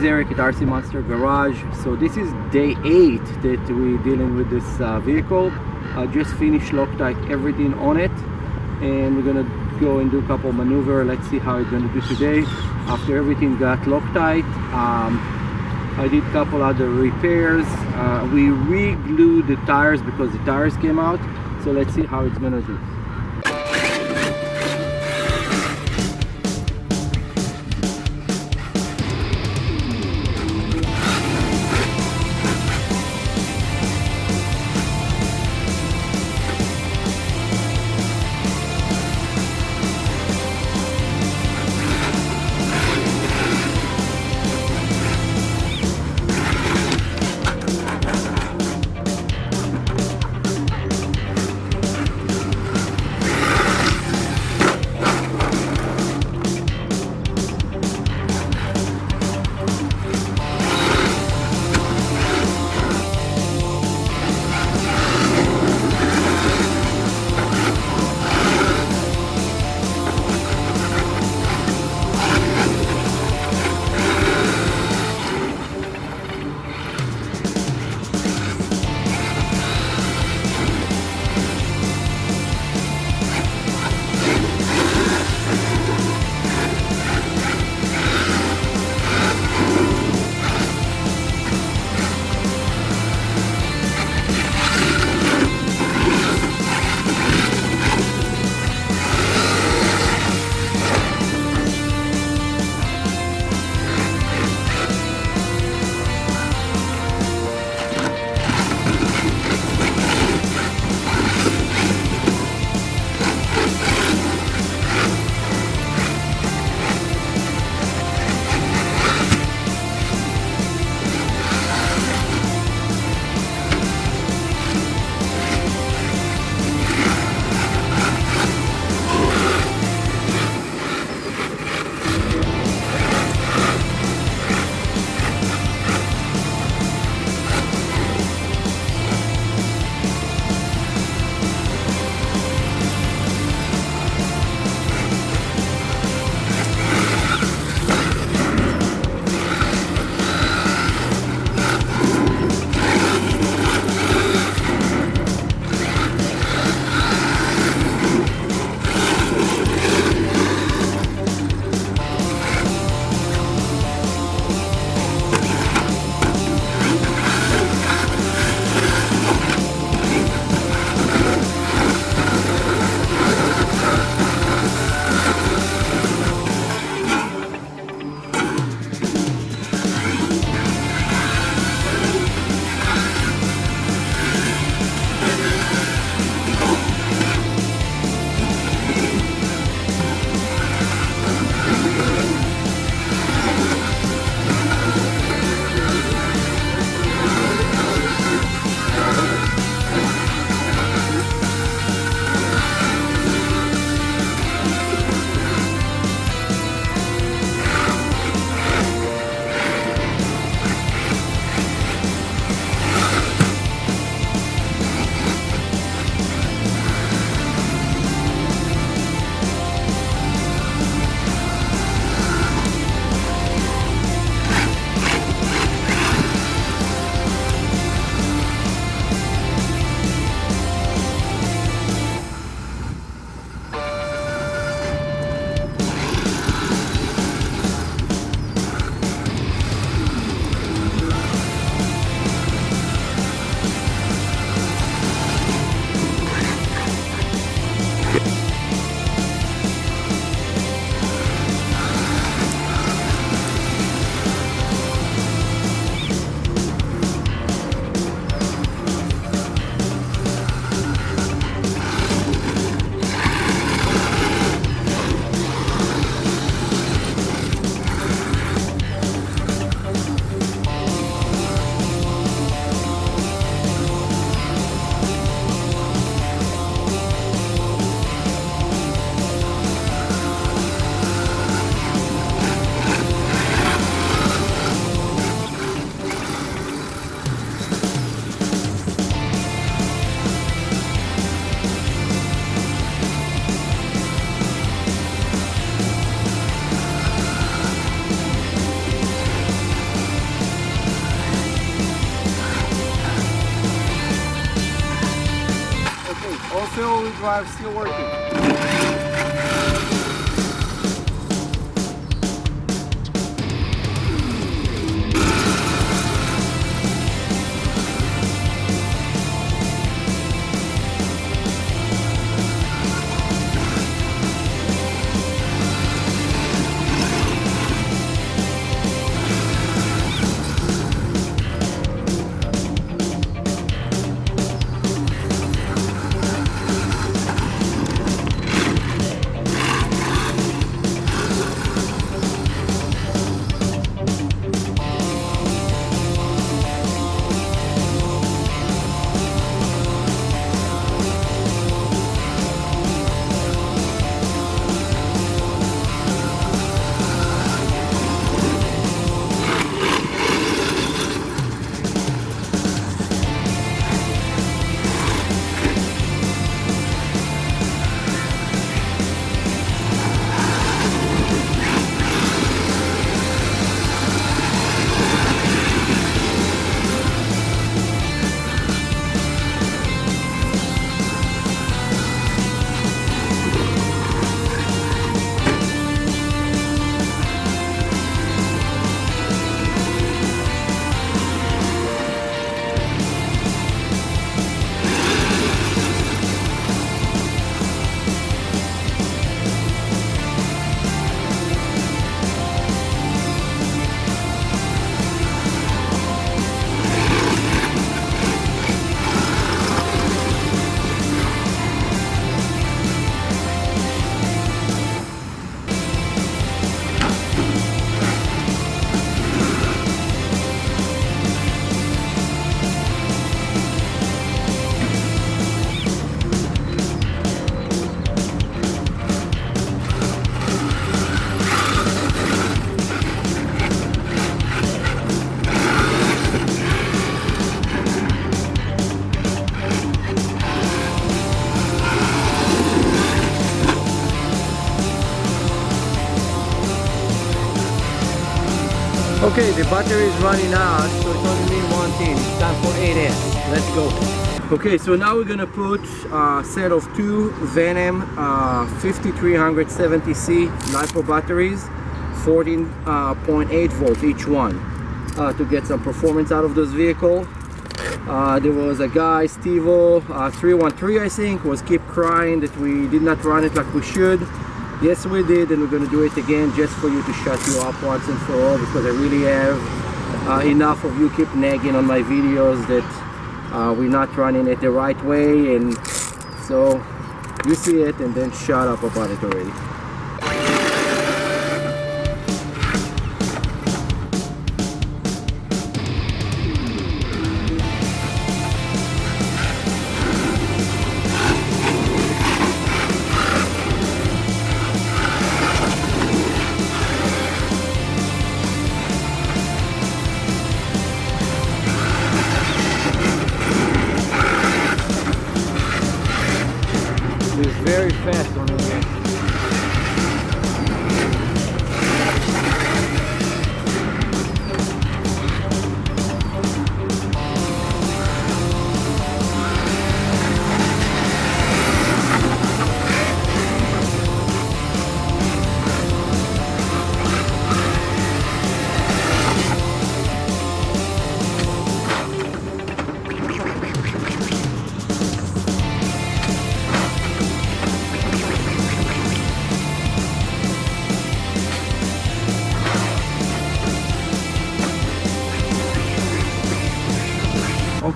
Eric at RC Monster Garage. So this is day 8 that we're dealing with this vehicle. I just finished Loctite everything on it, and we're gonna go and do a couple maneuver. Let's see how it's gonna do today. After everything got Loctite, I did a couple other repairs. We re-glued the tires because the tires came out. So let's see how it's gonna do. drive still working. Okay, the battery is running out, so it's only mean one thing. It's time for 8S. Let's go. Okay, so now we're gonna put a set of two Venom 5370C LiPo batteries, 14.8 volt each one, to get some performance out of this vehicle. There was a guy, Stevo 313 I think, was keep crying that we did not run it like we should. Yes, we did, and we're going to do it again just for you to shut you up once and for all, because I really have enough of you keep nagging on my videos that we're not running it the right way, and so you see it and then shut up about it already. It's very fast on the way.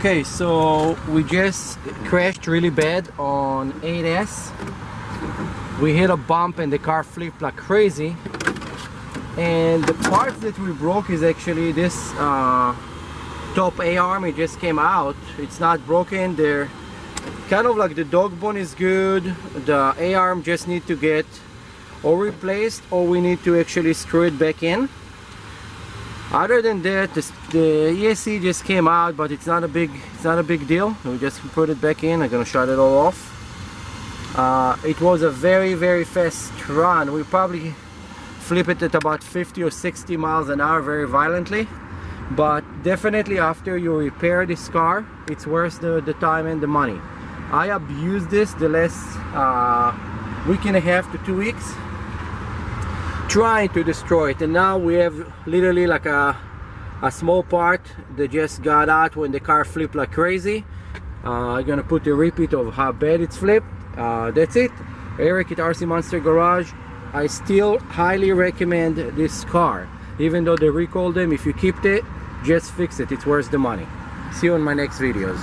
Okay, so we just crashed really bad on 8S. We hit a bump and the car flipped like crazy. And the parts that we broke is actually this top A-arm. It just came out. It's not broken. They're kind of like the dog bone is good. The A-arm just need to get or replaced, or we need to actually screw it back in. Other than that, the ESC just came out, but it's not a big deal. We just put it back in. I'm gonna shut it all off. It was a very fast run. We probably flip it at about 50 or 60 miles an hour very violently, but definitely after you repair this car, it's worth the time and the money. I abused this the last week and a half to 2 weeks, trying to destroy it, and now we have literally like a small part that just got out when the car flipped like crazy. I'm gonna put a repeat of how bad it's flipped. That's it. Eric at RC Monster Garage. I still highly recommend this car, even though they recalled them. If you keep it, just fix it. It's worth the money. See you in my next videos.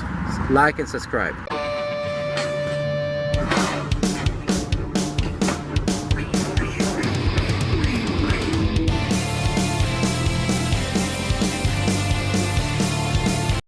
Like and subscribe.